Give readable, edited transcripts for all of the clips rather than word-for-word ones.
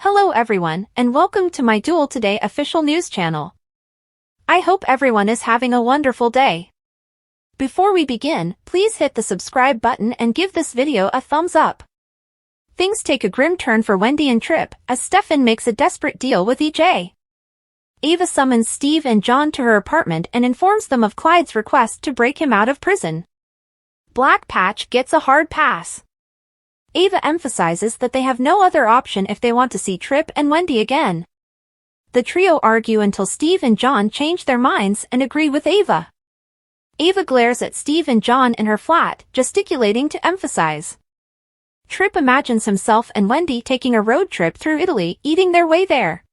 Hello everyone, and welcome to my Duel Today official news channel. I hope everyone is having a wonderful day. Before we begin, please hit the subscribe button and give this video a thumbs up. Things take a grim turn for Wendy and Tripp as Stefan makes a desperate deal with EJ. Ava summons Steve and John to her apartment and informs them of Clyde's request to break him out of prison. Black Patch gets a hard pass. Ava emphasizes that they have no other option if they want to see Tripp and Wendy again. The trio argue until Steve and John change their minds and agree with Ava. Ava glares at Steve and John in her flat, gesticulating to emphasize. Tripp imagines himself and Wendy taking a road trip through Italy, eating their way there.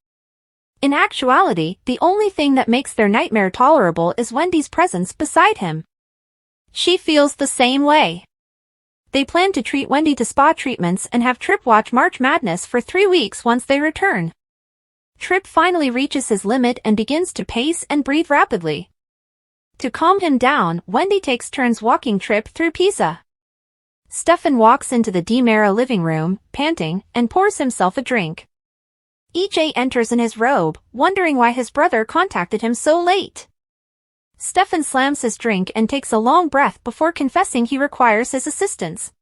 In actuality, the only thing that makes their nightmare tolerable is Wendy's presence beside him. She feels the same way. They plan to treat Wendy to spa treatments and have Tripp watch March Madness for 3 weeks once they return. Tripp finally reaches his limit and begins to pace and breathe rapidly. To calm him down, Wendy takes turns walking Tripp through Pisa. Stefan walks into the DiMera living room, panting, and pours himself a drink. EJ enters in his robe, wondering why his brother contacted him so late. Stefan slams his drink and takes a long breath before confessing he requires his assistance.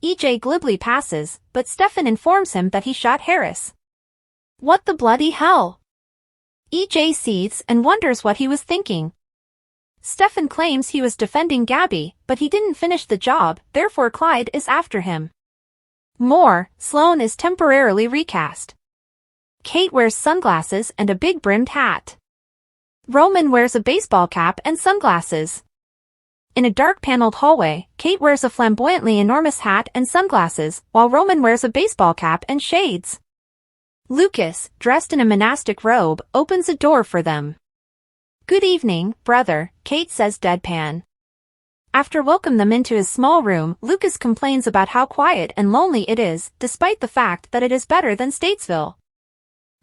EJ glibly passes, but Stefan informs him that he shot Harris. What the bloody hell? EJ seethes and wonders what he was thinking. Stefan claims he was defending Gabby, but he didn't finish the job, therefore Clyde is after him. More, Sloane is temporarily recast. Kate wears sunglasses and a big brimmed hat. Roman wears a baseball cap and sunglasses. In a dark paneled hallway, Kate wears a flamboyantly enormous hat and sunglasses, while Roman wears a baseball cap and shades. Lucas, dressed in a monastic robe, opens a door for them. "Good evening, brother," Kate says deadpan. After welcoming them into his small room, Lucas complains about how quiet and lonely it is, despite the fact that it is better than Statesville.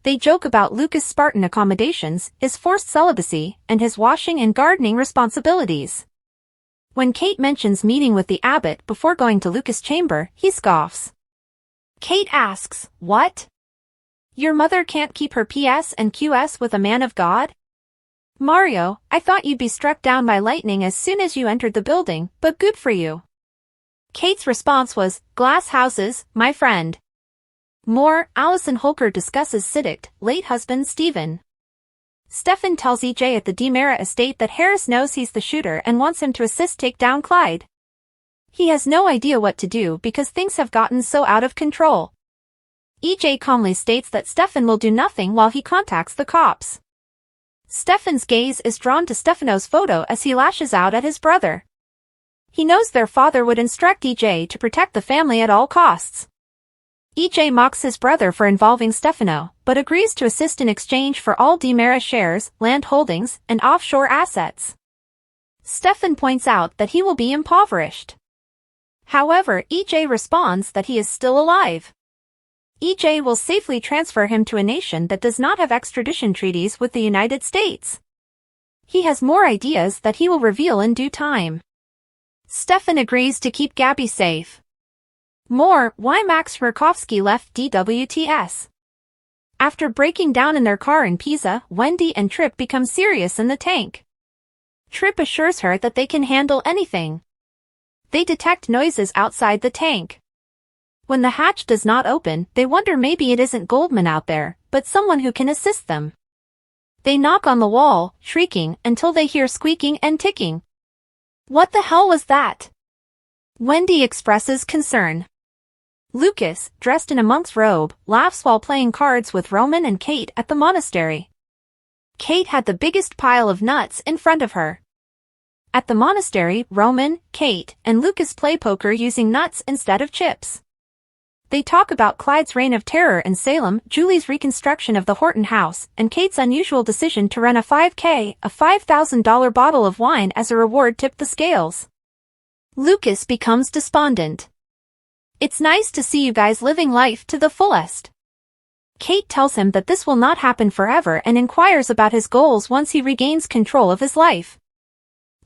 They joke about Lucas' Spartan accommodations, his forced celibacy, and his washing and gardening responsibilities. When Kate mentions meeting with the abbot before going to Lucas' chamber, he scoffs. Kate asks, "What? Your mother can't keep her PS and QS with a man of God? Mario, I thought you'd be struck down by lightning as soon as you entered the building, but good for you." Kate's response was, "Glass houses, my friend." More, Allison Holker discusses Siddiq's late husband Stephen. Stefan tells EJ at the DiMera estate that Harris knows he's the shooter and wants him to assist take down Clyde. He has no idea what to do because things have gotten so out of control. EJ calmly states that Stefan will do nothing while he contacts the cops. Stefan's gaze is drawn to Stefano's photo as he lashes out at his brother. He knows their father would instruct EJ to protect the family at all costs. EJ mocks his brother for involving Stefano, but agrees to assist in exchange for all DiMera shares, land holdings, and offshore assets. Stefan points out that he will be impoverished. However, EJ responds that he is still alive. EJ will safely transfer him to a nation that does not have extradition treaties with the United States. He has more ideas that he will reveal in due time. Stefan agrees to keep Gabby safe. More, why Max Murkowski left DWTS. After breaking down in their car in Pisa, Wendy and Tripp become serious in the tank. Tripp assures her that they can handle anything. They detect noises outside the tank. When the hatch does not open, they wonder maybe it isn't Goldman out there, but someone who can assist them. They knock on the wall, shrieking, until they hear squeaking and ticking. What the hell was that? Wendy expresses concern. Lucas, dressed in a monk's robe, laughs while playing cards with Roman and Kate at the monastery. Kate had the biggest pile of nuts in front of her. At the monastery, Roman, Kate, and Lucas play poker using nuts instead of chips. They talk about Clyde's reign of terror in Salem, Julie's reconstruction of the Horton house, and Kate's unusual decision to run a 5K, a $5,000 bottle of wine as a reward tipped the scales. Lucas becomes despondent. "It's nice to see you guys living life to the fullest." Kate tells him that this will not happen forever and inquires about his goals once he regains control of his life.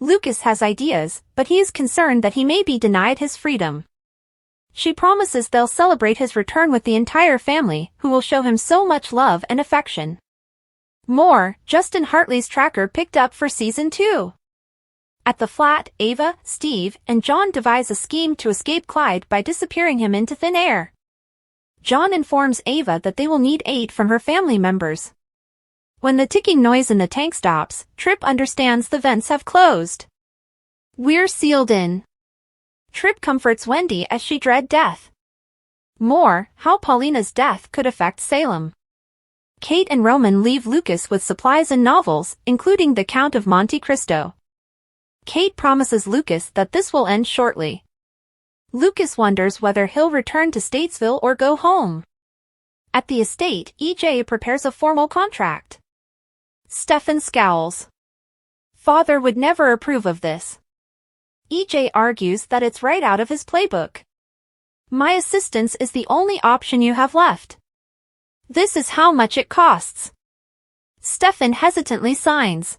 Lucas has ideas, but he is concerned that he may be denied his freedom. She promises they'll celebrate his return with the entire family, who will show him so much love and affection. More, Justin Hartley's tracker picked up for season 2. At the flat, Ava, Steve, and John devise a scheme to escape Clyde by disappearing him into thin air. John informs Ava that they will need aid from her family members. When the ticking noise in the tank stops, Tripp understands the vents have closed. We're sealed in. Tripp comforts Wendy as she dread death. More, how Paulina's death could affect Salem. Kate and Roman leave Lucas with supplies and novels, including The Count of Monte Cristo. Kate promises Lucas that this will end shortly. Lucas wonders whether he'll return to Statesville or go home. At the estate, EJ prepares a formal contract. Stefan scowls. Father would never approve of this. EJ argues that it's right out of his playbook. My assistance is the only option you have left. This is how much it costs. Stefan hesitantly signs.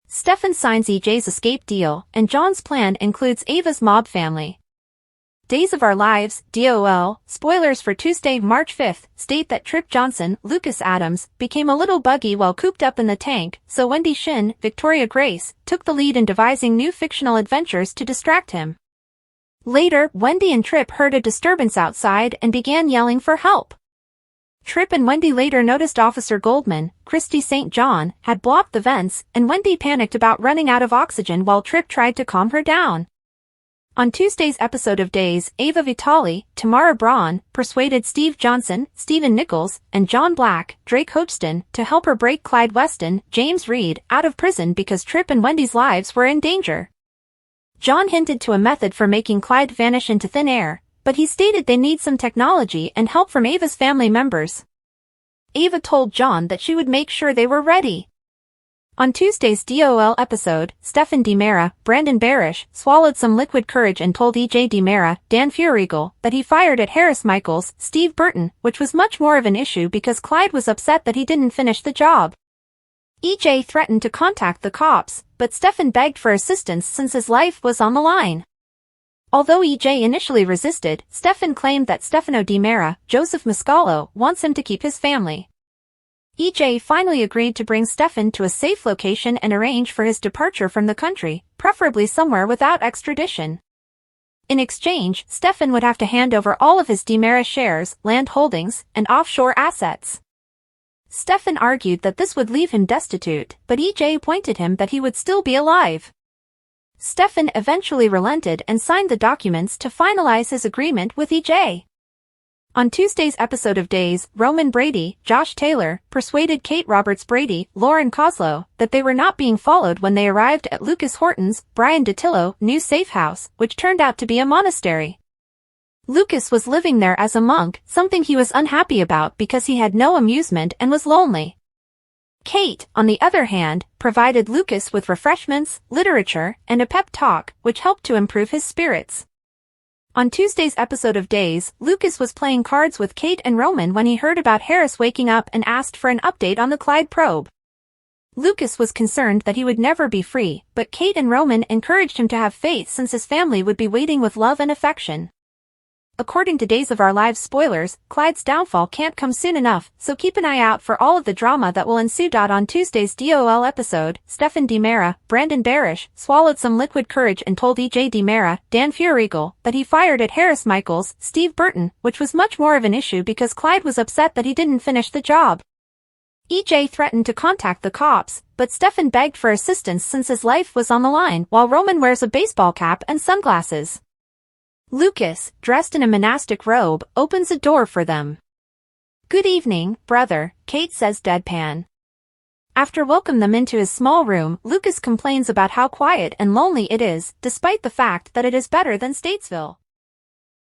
Stefan signs EJ's escape deal, and John's plan includes Ava's mob family. Days of Our Lives, DOL, spoilers for Tuesday, March 5th, state that Tripp Johnson, Lucas Adams, became a little buggy while cooped up in the tank, so Wendy Shin, Victoria Grace, took the lead in devising new fictional adventures to distract him. Later, Wendy and Tripp heard a disturbance outside and began yelling for help. Tripp and Wendy later noticed Officer Goldman, Christy St. John, had blocked the vents, and Wendy panicked about running out of oxygen while Tripp tried to calm her down. On Tuesday's episode of Days, Ava Vitale, Tamara Braun, persuaded Steve Johnson, Stephen Nichols, and John Black, Drake Hodgson, to help her break Clyde Weston, James Reed, out of prison because Tripp and Wendy's lives were in danger. John hinted to a method for making Clyde vanish into thin air, but he stated they need some technology and help from Ava's family members. Ava told John that she would make sure they were ready. On Tuesday's DOL episode, Stefan DiMera, Brandon Barish, swallowed some liquid courage and told EJ DiMera, Dan Furigal, that he fired at Harris Michaels, Steve Burton, which was much more of an issue because Clyde was upset that he didn't finish the job. EJ threatened to contact the cops, but Stefan begged for assistance since his life was on the line. Although EJ initially resisted, Stefan claimed that Stefano DiMera, Joseph Mascalo, wants him to keep his family. EJ finally agreed to bring Stefan to a safe location and arrange for his departure from the country, preferably somewhere without extradition. In exchange, Stefan would have to hand over all of his DiMera shares, land holdings, and offshore assets. Stefan argued that this would leave him destitute, but EJ pointed him that he would still be alive. Stefan eventually relented and signed the documents to finalize his agreement with EJ. On Tuesday's episode of Days, Roman Brady, Josh Taylor, persuaded Kate Roberts Brady, Lauren Koslow, that they were not being followed when they arrived at Lucas Horton's, Brian DeTillo, new safe house, which turned out to be a monastery. Lucas was living there as a monk, something he was unhappy about because he had no amusement and was lonely. Kate, on the other hand, provided Lucas with refreshments, literature, and a pep talk, which helped to improve his spirits. On Tuesday's episode of Days, Lucas was playing cards with Kate and Roman when he heard about Harris waking up and asked for an update on the Clyde probe. Lucas was concerned that he would never be free, but Kate and Roman encouraged him to have faith since his family would be waiting with love and affection. According to Days of Our Lives spoilers, Clyde's downfall can't come soon enough, so keep an eye out for all of the drama that will ensue. On Tuesday's DOL episode, Stefan DiMera, Brandon Barish, swallowed some liquid courage and told EJ DiMera, Dan Furigal, that he fired at Harris Michaels, Steve Burton, which was much more of an issue because Clyde was upset that he didn't finish the job. EJ threatened to contact the cops, but Stefan begged for assistance since his life was on the line while Roman wears a baseball cap and sunglasses. Lucas, dressed in a monastic robe, opens a door for them. "Good evening, brother," Kate says deadpan. After welcoming them into his small room, Lucas complains about how quiet and lonely it is, despite the fact that it is better than Statesville.